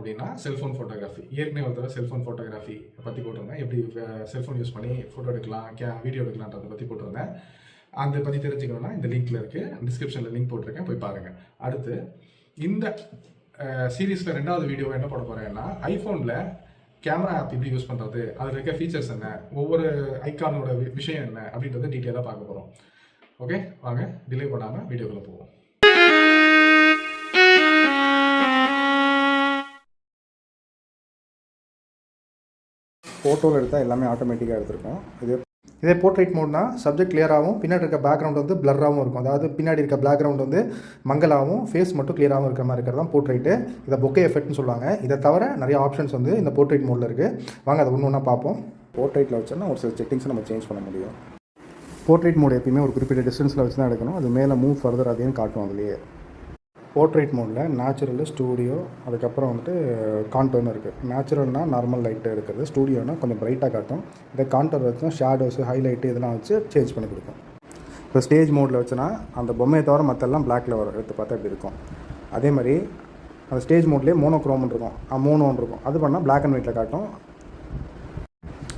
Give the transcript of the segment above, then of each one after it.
அப்படின்னா cellphone photography. ஏற்கனவே ஒரு தடவை செல்ஃபோன் ஃபோட்டோகிராஃபி பற்றி போட்டிருந்தேன். எப்படி செல்ஃபோன் யூஸ் பண்ணி ஃபோட்டோ எடுக்கலாம், வீடியோ எடுக்கலான்றதை பற்றி போட்டிருந்தேன். அதை பற்றி தெரிஞ்சுக்கணுன்னா இந்த லிங்க்கில் இருக்குது, டிஸ்கிரிப்ஷனில் லிங்க் போட்டிருக்கேன், போய் பாருங்கள். அடுத்து இந்த சீரீஸில் 2வது வீடியோ என்ன போட போகிறேன்னா, ஐஃபோனில் கேமரா ஆப் எப்படி யூஸ் பண்ணுறது, அதில் இருக்க ஃபீச்சர்ஸ் என்ன, ஒவ்வொரு ஐக்கானோட விஷயம் என்ன அப்படின்றத டீட்டெயிலாக பார்க்க போகிறோம். ஓகே, வாங்க டிலே பண்ணாமல் வீடியோக்குள்ளே போவோம். ஃபோட்டோவில் எடுத்தால் எல்லாமே ஆட்டோமேட்டிக்காக எடுத்திருக்கோம். இதே போர்ட்ரேட் மோட்னா சப்ஜெக்ட் கிளியராகவும் பின்னாடி இருக்க பேக்ரவுண்ட் வந்து பிளராகவும் இருக்கும். அதாவது பின்னாடி இருக்க பேக்ரவுண்ட் வந்து மங்கலாகவும் ஃபேஸ் மட்டும் கிளியராகவும் இருக்கிற மாதிரி இருக்கிறது தான் போர்ட்ரேட்டு. இதை பொக்கே எஃபெக்ட்னு சொல்லுவாங்க. இதை தவிர நிறைய ஆப்ஷன்ஸ் வந்து இந்த போர்ட்ரேட் மோடில் இருக்குது. வாங்க அதை ஒன்று ஒன்றா பார்ப்போம். போர்ட்ரேட்டில் வச்சோன்னா ஒரு சில செட்டிங்ஸை நம்ம சேஞ்ச் பண்ண முடியும். போர்ட்ரேட் மோட் எப்பயுமே ஒரு குறிப்பிட்ட டிஸ்டன்ஸில் வச்சு தான் எடுக்கணும். அது மேலே மூவ் ஃபர்தர் அதையும் காட்டும். அதுலேயே போர்ட்ரேட் மோடில் நேச்சுரல், ஸ்டூடியோ, அதுக்கப்புறம் வந்துட்டு கான்டோர்னு இருக்குது. நேச்சுரல்னால் நார்மல் லைட்டு எடுக்கிறது, ஸ்டூடியோனா கொஞ்சம் பிரைட்டாக காட்டும். இதை கான்டோர் வச்சோம் ஷேடோஸு, ஹைலைட்டு இதெல்லாம் வச்சு சேஞ்ச் பண்ணி கொடுக்கும். இப்போ ஸ்டேஜ் மோடில் வச்சுன்னா அந்த பொம்மையை தவிர மற்றெல்லாம் பிளாக்ல வரும். எடுத்து பார்த்தா இப்படி இருக்கும். அதே மாதிரி அந்த ஸ்டேஜ் மோட்லேயே மோனோக்ரோம்னு இருக்கும், மோனோன்னு இருக்கும். அது பண்ணால் பிளாக் அண்ட் ஒயிட்டில் காட்டும்.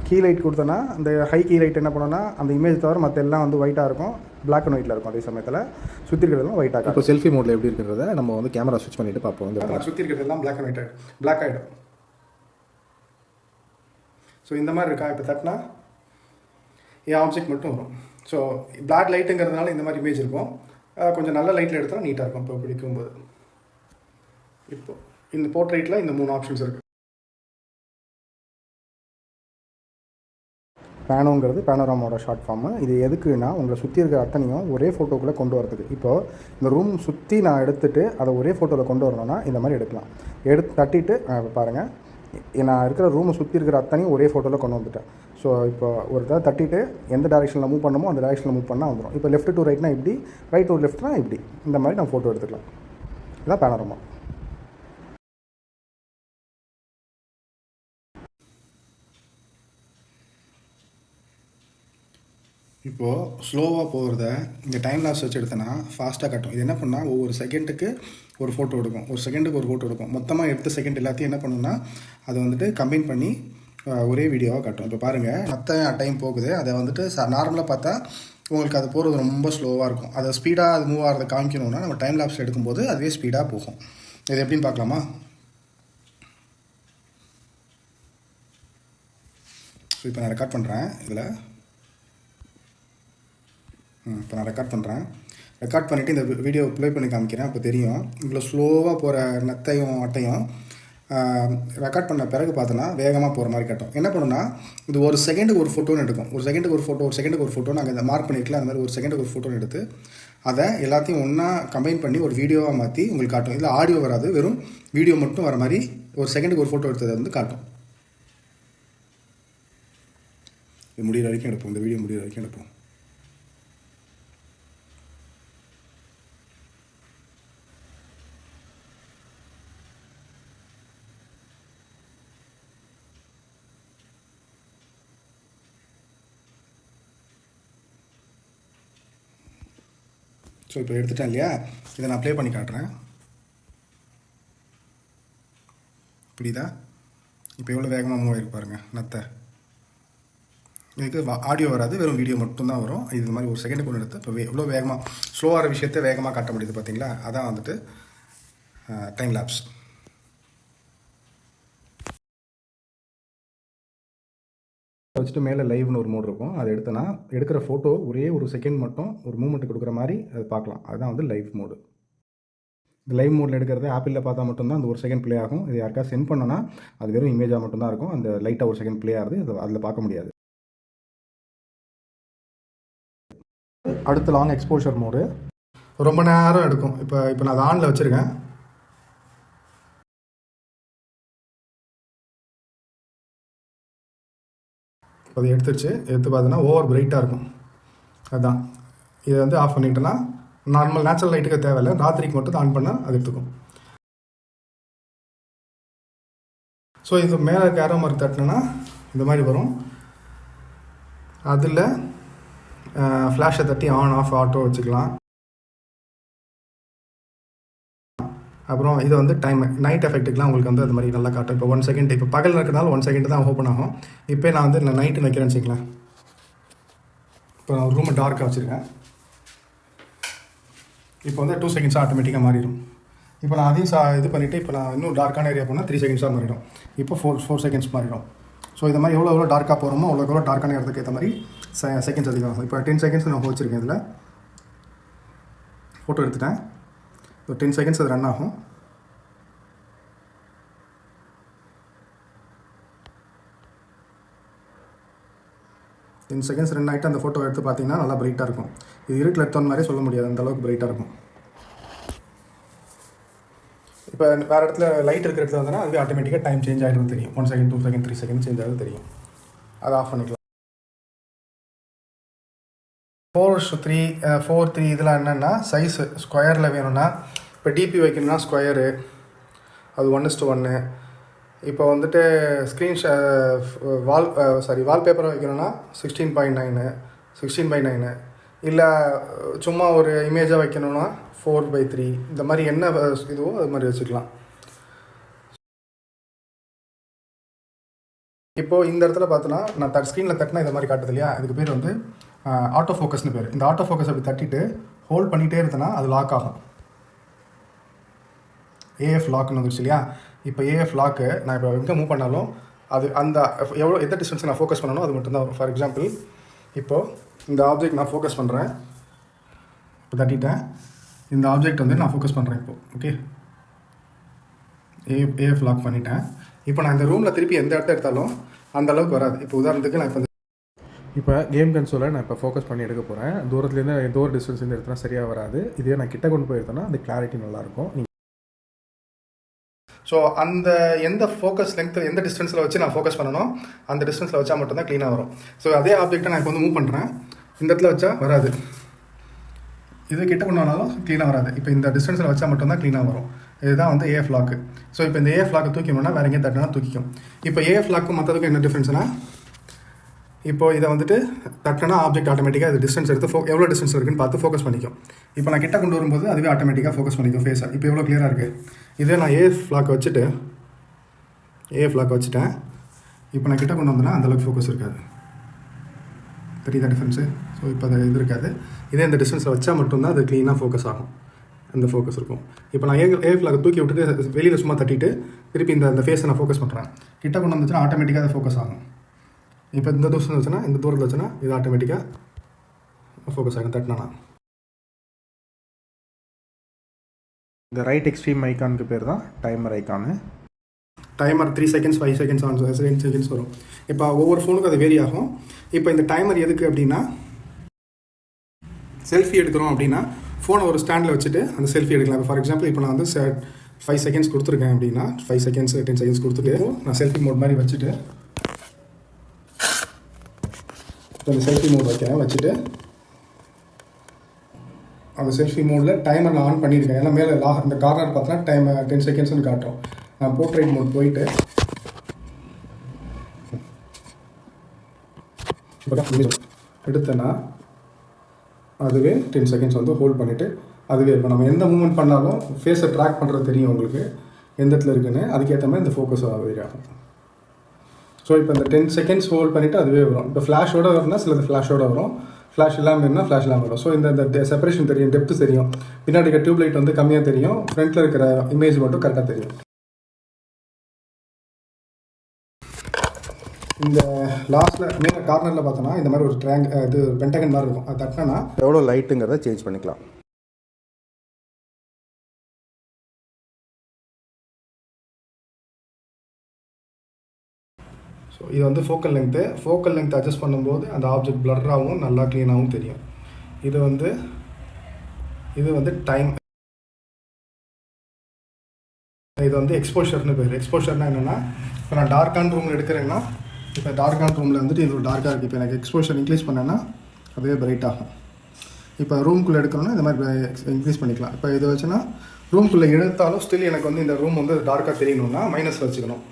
கீ லைட் கொடுத்தோன்னா அந்த ஹை கீ லைட் என்ன பண்ணோன்னா அந்த இமேஜ் தவிர மற்ற எல்லாம் வந்து ஒயிட்டாக இருக்கும், பிளாக் அண்ட் ஒயிட்டில் இருக்கும். அதே சமயத்தில் சுற்றி இருக்கிறதெல்லாம் ஒயிட்டாக இருக்கும். இப்போ செல்ஃபி மோடில் எப்படி இருக்கிறத நம்ம வந்து கேமரா ஸ்விட்ச் பண்ணிவிட்டு பார்ப்போம். இந்த சுற்றி இருக்கிறதெல்லாம் பிளாக் அண்ட் ஒயிட் பிளாக் ஆகிடும். ஸோ இந்த மாதிரி இருக்கா, இப்போ தட்டினா என் ஆப்ஜெக்ட் மட்டும் வரும். ஸோ பிளாக் லைட்டுங்கிறதுனால இந்த மாதிரி இமேஜ் இருக்கும். கொஞ்சம் நல்ல லைட்டில் எடுத்தால் நீட்டாக இருக்கும். இப்போ பிடிக்கும்போது இப்போ இந்த போர்ட்ரேட்டில் இந்த 3 ஆப்ஷன்ஸ் இருக்குது. பேனோங்கிறது பேனோராமாவோட ஷார்ட் ஃபார்மு. இது எதுக்குன்னா உங்களை சுற்றி இருக்கிற அத்தனையும் ஒரே ஃபோட்டோக்குள்ளே கொண்டு வரதுக்கு. இப்போது இந்த ரூம் சுற்றி நான் எடுத்துகிட்டு அதை ஒரே ஃபோட்டோவில் கொண்டு வரணும்னா இந்த மாதிரி எடுக்கலாம். தட்டிட்டு பாருங்கள், நான் இருக்கிற ரூமை சுற்றி இருக்கிற அத்தனையும் ஒரே ஃபோட்டோவில் கொண்டு வந்துட்டேன். ஸோ இப்போ ஒரு தடவை தட்டிட்டு எந்த டேரெக்ஷனில் மூவ் பண்ணணுமோ அந்த டேரெக்ஷனில் மூவ் பண்ணால் வந்துடும். இப்போ லெஃப்ட் டு ரைட்னா இப்படி, ரைட் டு லெஃப்ட்னா இப்படி, இந்த மாதிரி நம்ம ஃபோட்டோ எடுத்துக்கலாம். இதுதான் பேனோராமா. இப்போது ஸ்லோவாக போகிறத இந்த டைம் லாப்ஸ் வச்சு எடுத்தேன்னா ஃபாஸ்ட்டாக காட்டும். இது என்ன பண்ணால் ஒவ்வொரு செகண்டுக்கு ஒரு ஃபோட்டோ எடுக்கும், ஒரு செகண்டுக்கு ஒரு ஃபோட்டோ எடுக்கும். மொத்தமாக எடுத்த செகண்ட் எல்லாத்தையும் என்ன பண்ணுன்னா அதை வந்துட்டு கம்பைன் பண்ணி ஒரே வீடியோவாக காட்டும். இப்போ பாருங்கள், மற்ற டைம் போகுது. அதை வந்துட்டு நார்மலாக பார்த்தா உங்களுக்கு அது போகிறது ரொம்ப ஸ்லோவாக இருக்கும். அதை ஸ்பீடாக அது மூவ் ஆகிறத காமிக்கணுன்னா நம்ம டைம் லாப்ஸ் எடுக்கும்போது அதுவே ஸ்பீடாக போகும். இது எப்படின்னு பார்க்கலாமா? ஸோ இப்போ நான் ரெக்கார்ட் பண்ணுறேன். இதில் இப்போ நான் ரெக்கார்ட் பண்ணிவிட்டு இந்த வீடியோ ப்ளே பண்ணி காமிக்கிறேன். அப்போ தெரியும் இவ்வளோ ஸ்லோவாக போகிற நத்தையும் அட்டையும் ரெக்கார்ட் பண்ண பிறகு பார்த்தோன்னா வேகமாக போகிற மாதிரி காட்டும். என்ன பண்ணுன்னா இது ஒரு செகண்டுக்கு ஒரு ஃபோட்டோன்னு எடுக்கும். ஒரு செகண்டுக்கு ஒரு ஃபோட்டோ நாங்கள் இந்த மார்க் பண்ணிக்கலாம். அந்த மாதிரி ஒரு செகண்டுக்கு ஒரு ஃபோட்டோன்னு எடுத்து அதை எல்லாத்தையும் ஒன்றா கம்பைன் பண்ணி ஒரு வீடியோவாக மாற்றி உங்களுக்கு காட்டும். இதில் ஆடியோ வராது, வெறும் வீடியோ மட்டும் வர மாதிரி ஒரு செகண்டுக்கு ஒரு ஃபோட்டோ எடுத்ததை வந்து காட்டும். இது முடிகிற வரைக்கும் எடுப்போம். இந்த வீடியோ முடிகிற வரைக்கும் எடுப்போம். ஸோ இப்போ எடுத்துட்டேன் இல்லையா, இதை நான் ப்ளே பண்ணி காட்டுறேன். இப்படிதான் இப்போ எவ்வளோ வேகமாக மூவ் ஆகிருக்கு பாருங்கள் நத்தை. இதுக்கு ஆடியோ வராது, வெறும் வீடியோ மட்டும்தான் வரும். இது மாதிரி ஒரு செகண்டுக்கு ஒன்று எடுத்து இப்போ எவ்வளோ வேகமாக ஸ்லோவாகிற விஷயத்தை வேகமாக காட்ட முடியுது பார்த்தீங்களா? அதான் வந்துட்டு டைம் லாப்ஸ். வச்சுட்டு மேலே லைவ்னு ஒரு மோட் இருக்கும். அதை எடுத்தோன்னா எடுக்கிற ஃபோட்டோ ஒரே ஒரு செகண்ட் மட்டும் ஒரு மூமெண்ட் கொடுக்குற மாதிரி அதை பார்க்கலாம். அதுதான் வந்து லைவ் மோடு. இந்த லைவ் மோடில் எடுக்கிறது ஆப்பிளில் பார்த்தா மட்டும்தான் அந்த ஒரு செகண்ட் ப்ளே ஆகும். இது யாருக்கா சென்ட் பண்ணோன்னா அது வெறும் இமேஜாக மட்டும்தான் இருக்கும். அந்த லைட்டாக ஒரு செகண்ட் ப்ளே ஆகுது, அதில் பார்க்க முடியாது. அடுத்து லாங் எக்ஸ்போஷர் மோடு ரொம்ப நேரம் எடுக்கும். இப்போ நான் அதை ஆனில் வச்சுருக்கேன். அதை எடுத்து பார்த்தோன்னா ஓவர் பிரைட்டாக இருக்கும். அதுதான் இதை வந்து ஆஃப் பண்ணிட்டோன்னா நார்மல் நேச்சுரல் லைட்டுக்கு தேவையில்லை, ராத்திரிக்கு மட்டும் ஆன் பண்ணால் அது எடுத்துக்கும். ஸோ இது மேலே இருக்க ஏரோ மார்க் தட்டினா இந்த மாதிரி வரும். அதில் ஃப்ளாஷை தட்டி ஆன் ஆஃப் ஆட்டோ வச்சுக்கலாம். அப்புறம் இது வந்து டைம் நைட் எஃபெக்ட்டுக்குலாம் உங்களுக்கு வந்து அது மாதிரி நல்லா காட்டும். இப்போ 1 செகண்ட், இப்போ பகல் இருக்கிறனால 1 செகண்ட் தான் ஓப்பன் ஆகும். இப்போ நான் வந்து நைட்டு வைக்கிறேன்னு வச்சுக்கலாம். இப்போ நான் ரூமை டார்க்காக வச்சுருக்கேன். இப்போ வந்து 2 செகண்ட்ஸாக ஆட்டோமேட்டிக்காக மாறிடும். இப்போ நான் அதையும் இது பண்ணிவிட்டு இப்போ நான் இன்னும் டார்க்கான ஏரியா போனால் 3 செகண்ட்ஸாக மாறிடும். இப்போ 4 செகண்ட்ஸ் மாறிடும். ஸோ இது மாதிரி எவ்வளோ டார்க்காக போகிறோமோ அவ்வளோ டார்க்கான இடத்துக்கு ஏற்ற மாதிரி செகண்ட்ஸ் அதிகம். இப்போ 10 செகண்ட்ஸ் நான் வச்சுருக்கேன். இதில் ஃபோட்டோ எடுத்துட்டேன். இப்போ 10 செகண்ட்ஸ் அது ரன் ஆகும். டென் செகண்ட்ஸ் ரன் ஆகிட்டு அந்த ஃபோட்டோ எடுத்து பார்த்தீங்கன்னா நல்லா பிரைட்டாக இருக்கும். இது இருட்டில் எடுத்தோன்னு மாதிரி சொல்ல முடியாது, அந்த அளவுக்கு பிரைட்டாக இருக்கும். இப்போ வேறு இடத்துல லைட் இருக்கிற இடத்துல வந்தோன்னா அதுவே ஆட்டோமேட்டிக்காக டைம் சேஞ்ச் ஆகிடும் தெரியும். 1 செகண்ட் 2 செகண்ட் 3 செகண்ட் சேஞ்ச் ஆகுது தெரியும். அதை ஆஃப் பண்ணிக்கலாம். 4:3 இதெல்லாம் என்னென்னா சைஸ் ஸ்கொயரில் வேணும்னா, இப்போ டிபி வைக்கணும்னா ஸ்கொயரு அது 1:1. இப்போ வந்துட்டு வால்பேப்பர் வைக்கணும்னா 16:9 இல்லை சும்மா ஒரு இமேஜாக வைக்கணும்னா 4:3. இந்த மாதிரி என்ன இதுவோ அது மாதிரி வச்சுக்கலாம். இப்போது இந்த இடத்துல பார்த்தோன்னா நான் ஸ்க்ரீனில் தட்டினா இந்த மாதிரி காட்டுது இல்லையா, இதுக்கு பேர் வந்து ஆட்டோ ஃபோக்கஸ்னு பேர். இந்த ஆட்டோ ஃபோக்கஸ் அப்படி தட்டிட்டு ஹோல்ட் பண்ணிகிட்டே இருந்தேன்னா அது லாக் ஆகும். ஏஎஃப் லாக்னு வந்துருச்சு இல்லையா. இப்போ ஏஎஃப் லாக்கு நான் இப்போ எங்கே மூவ் பண்ணாலும் அது அந்த எந்த டிஸ்டன்ஸை நான் ஃபோக்கஸ் பண்ணணும் அது மட்டும்தான் வரும். ஃபார் எக்ஸாம்பிள் இப்போது இந்த ஆப்ஜெக்ட் நான் ஃபோக்கஸ் பண்ணுறேன். இப்போ தட்டிட்டேன். இந்த ஆப்ஜெக்ட் வந்து நான் ஃபோக்கஸ் பண்ணுறேன் இப்போது. ஓகே, ஏஎஃப் லாக் பண்ணிட்டேன். இப்போ நான் இந்த ரூமில் திருப்பி எந்த இடத்த எடுத்தாலும் அந்த அளவுக்கு வராது. இப்போ உதாரணத்துக்கு நான் இப்போ கேம் கன்சோலை நான் இப்போ ஃபோக்கஸ் பண்ணி எடுக்க போகிறேன். தூரத்துலேருந்து எந்த ஒரு டிஸ்டன்ஸ்லேருந்து எடுத்தனா சரியாக வராது. இதே நான் கிட்ட கொண்டு போய் எடுத்தேன்னா அந்த கிளாரிட்டி நல்லாயிருக்கும். ஸோ அந்த எந்த ஃபோக்கஸ் லென்த்து எந்த டிஸ்டன்ஸில் வச்சு நான் ஃபோக்கஸ் பண்ணணும் அந்த டிஸ்டன்ஸில் வச்சா மட்டும்தான் க்ளீனாக வரும். ஸோ அதே ஆப்ஜெக்டை நான் இப்போ வந்து மூவ் பண்ணுறேன். இந்த இடத்துல வச்சா வராது. இது கிட்ட கொண்டு வந்தாலும் க்ளீனாக வராது. இப்போ இந்த டிஸ்டன்ஸில் வச்சா மட்டும்தான் க்ளீனாக வரும். இதுதான் வந்து ஏஎஃப் லாக்கு. ஸோ இப்போ இந்த ஏஎஃப் லாக்கை தூக்கணும்னா வேறு எங்கேயும் தட்டினா தூக்கிக்கும். இப்போ ஏஎஃப் லாக்கும் மற்றதுக்கும் என்ன டிஃப்ரென்ஸ்னா, இப்போது இதை வந்துட்டு தட்டினா ஆப்ஜெக்ட் ஆட்டோமேட்டிக்காக இது டிஸ்டன்ஸ் எடுத்து எவ்வளோ டிஸ்டன்ஸ் இருக்குன்னு பார்த்து ஃபோக்கஸ் பண்ணிக்கும். இப்போ நான் கிட்ட கொண்டு வரும்போது அதுவே ஆட்டோமேட்டிக்காக ஃபோக்கஸ் பண்ணிக்கும் ஃபேஸை. இப்போ எவ்வளோ கிளியராக இருக்குது. இதே நான் ஏஎஃப் லாக்கை வச்சுட்டேன். இப்போ நான் கிட்ட கொண்டு வந்தேன்னா அந்தளவுக்கு ஃபோக்கஸ் இருக்காது. தெரியுதா டிஃப்ரென்ஸு? ஸோ இப்போ அது இது இருக்காது. இதே இந்த டிஸ்டன்ஸில் வச்சா மட்டும்தான் அது க்ளீனாக ஃபோக்கஸ் ஆகும். அந்த ஃபோக்கஸ் இருக்கும். இப்போ நான் ஏஎஃப் லாக்கை தூக்கி விட்டுட்டு வெளியில் சும்மா தட்டிட்டு திருப்பி இந்த ஃபேஸை நான் ஃபோக்கஸ் பண்ணுறேன். கிட்ட கொண்டு வந்துச்சுன்னா ஆட்டோமேட்டிக்காக அது ஃபோக்கஸ் ஆகும். இப்போ இந்த தூரத்தில் வச்சுன்னா இந்த தூரத்தில் வச்சுன்னா இது ஆட்டோமேட்டிக்காக ஃபோக்கஸ் ஆகும் தட்டினா. இந்த ரைட் எக்ஸ்ட்ரீம் ஐக்கானுக்கு பேர் தான் timer icon. Timer 3 seconds 5 seconds 10 seconds வரும். இப்போ ஒவ்வொரு ஃபோனுக்கும் அது வேரி ஆகும். இப்போ இந்த டைமர் எதுக்கு அப்படின்னா, செல்ஃபி எடுக்கிறோம் அப்படின்னா ஃபோனை ஒரு ஸ்டாண்டில் வச்சுட்டு அந்த செல்ஃபி எடுக்கலாம். இப்போ ஃபார் எக்ஸாம்பிள் இப்போ நான் வந்து 5 செகண்ட்ஸ் கொடுத்துருக்கேன் அப்படின்னா 5 செகண்ட்ஸ் 10 செகண்ட்ஸ் கொடுத்துட்டு நான் செல்ஃபி மோட் மாதிரி வச்சுட்டு அந்த செல்ஃபி மோட் வச்சுட்டு அந்த செல்ஃபி மோடில் டைமர் நான் ஆன் பண்ணியிருக்கேன். ஏன்னா மேலே இந்த கார்னர் பார்த்தோன்னா டைம் 10 செகண்ட்ஸ்னு காட்டும். நான் போர்ட்ரைட் மோட் போயிட்டு எடுத்தேன்னா அதுவே 10 செகண்ட்ஸ் வந்து ஹோல்ட் பண்ணிவிட்டு அதுவே இருக்கும். நம்ம எந்த மூவ்மெண்ட் பண்ணாலும் ஃபேஸை ட்ராக் பண்ணுறது தெரியும் உங்களுக்கு எந்த இடத்துல இருக்குன்னு. அதுக்கேற்ற மாதிரி இந்த ஃபோக்கஸ் வேரி ஆகும். ஸோ இப்போ இந்த 10 செகண்ட்ஸ் ஹோல்ட் பண்ணிவிட்டு அதுவே வரும். இப்போ ஃப்ளாஷோட வரும்னா சிலது ஃப்ளாஷோட வரும், ஃப்ளாஷ் இல்லாமல் இருந்தால் ஃப்ளாஷ் இல்லாமல் வரும். ஸோ இந்த செப்பரேஷன் தெரியும், டெப்த்து தெரியும். பின்னாடி இருக்க டியூப் லைட் வந்து கம்மியாக தெரியும், ஃப்ரண்ட்டில் இருக்கிற இமேஜ் மட்டும் கரெக்டாக தெரியும். இந்த லாஸ்ட்டில் மேலே கார்னரில் பார்த்தோன்னா இந்த மாதிரி ஒரு இது பென்டகன் மாதிரி இருக்கும். அது தட்டினா எவ்வளோ லைட்டுங்கிறத சேஞ்ச் பண்ணிக்கலாம். ஸோ இது வந்து ஃபோக்கல் லென்த் அட்ஜஸ்ட் பண்ணும்போது அந்த ஆப்ஜெக்ட் பிளர்ராகவும் நல்லா க்ளீனாகவும் தெரியும். இது வந்து டைம். இது வந்து எக்ஸ்போஷர்னு பேர். எக்ஸ்போஷர்னால் என்னென்னா, இப்போ நான் டார்க்கான ரூமில் எடுக்கிறேன்னா, இப்போ டார்க்கான ரூமில் வந்துட்டு இது ஒரு டார்க்காக இருக்குது. இப்போ எனக்கு எக்ஸ்போஷர் இன்க்ரீஸ் பண்ணேன்னா அதுவே பிரைட் ஆகும். இப்போ ரூம்குள்ளே எடுக்கணும்னா இந்த மாதிரி இன்க்ரீஸ் பண்ணிக்கலாம். இப்போ இதை வச்சுன்னா ரூம்குள்ளே எடுத்தாலும் ஸ்டில் எனக்கு வந்து இந்த ரூம் வந்து டார்க்காக தெரியணும்னா மைனஸில் வச்சுக்கணும்.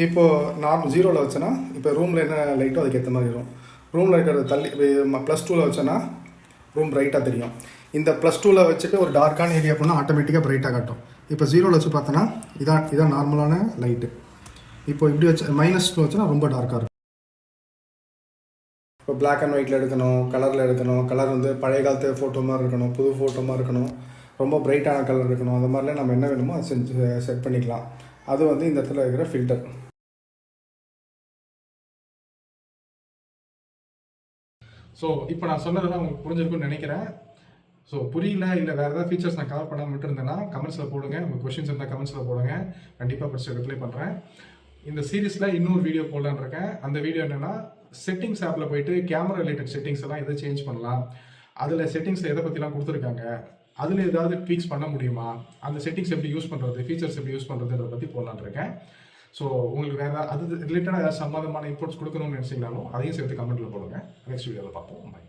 இப்போது நார்மல் 0ல் வச்சேன்னா இப்போ ரூமில் என்ன லைட்டோ அதுக்கேற்ற மாதிரி வரும். ரூமில் இருக்கிறத தள்ளி +2ல் வச்சேன்னா ரூம் பிரைட்டாக தெரியும். இந்த +2ல் வச்சுட்டு ஒரு டார்க்கான ஏரியா போனால் ஆட்டோமேட்டிக்காக பிரைட்டாக காட்டும். இப்போ 0ல் வச்சு பார்த்தோன்னா இதான் நார்மலான லைட்டு. இப்போ இப்படி வச்சு -2 வச்சுன்னா ரொம்ப டார்க்காக இருக்கும். இப்போ பிளாக் அண்ட் ஒயிட்டில் எடுக்கணும், கலரில் எடுக்கணும், கலர் வந்து பழைய காலத்து ஃபோட்டோ மாதிரி இருக்கணும், புது ஃபோட்டோ மாதிரி இருக்கணும், ரொம்ப பிரைட்டான கலர் இருக்கணும், அந்த மாதிரிலாம் நம்ம என்ன வேணுமோ அதை செட் பண்ணிக்கலாம். அது வந்து இந்த இடத்துல இருக்கிற ஃபில்டர். ஸோ இப்போ நான் சொன்னதெல்லாம் உங்களுக்கு புரிஞ்சிருக்கும்னு நினைக்கிறேன். ஸோ புரியல இல்லை வேறு ஏதாவது ஃபீச்சர்ஸ் நான் கவர் பண்ணாமல் விட்டுருந்தேன்னா கமெண்ட்ஸில் போடுங்க. உங்கள் கொஷின்ஸ் இருந்தால் கமெண்ட்ஸில் போடுங்க, கண்டிப்பாக படிச்சு ரிப்ளை பண்ணுறேன். இந்த சீரீஸில் இன்னொரு வீடியோ போடலான்னு இருக்கேன். அந்த வீடியோ என்னென்னா, செட்டிங்ஸ் ஆப்பில் போயிட்டு கேமரா ரிலேட்டட் செட்டிங்ஸ் எல்லாம் எதை சேஞ்ச் பண்ணலாம், அதில் செட்டிங்ஸில் எதை பற்றிலாம் கொடுத்துருக்காங்க, அதில் ஏதாவது ட்வீக்ஸ் பண்ண முடியுமா, அந்த செட்டிங்ஸ் எப்படி யூஸ் பண்ணுறது, ஃபீச்சர்ஸ் எப்படி யூஸ் பண்ணுறதுன்றதை பற்றி போடலான்னு இருக்கேன். ஸோ உங்களுக்கு வேறு அது ரிலேட்டடாக ஏதாவது சம்மந்தமான இன்புட்ஸ் கொடுக்கணும்னு நினச்சிங்கனாலும் அதையும் சேர்த்து கமெண்ட்டில் போடுங்க. நெக்ஸ்ட் வீடியோவில் பார்ப்போம். பை.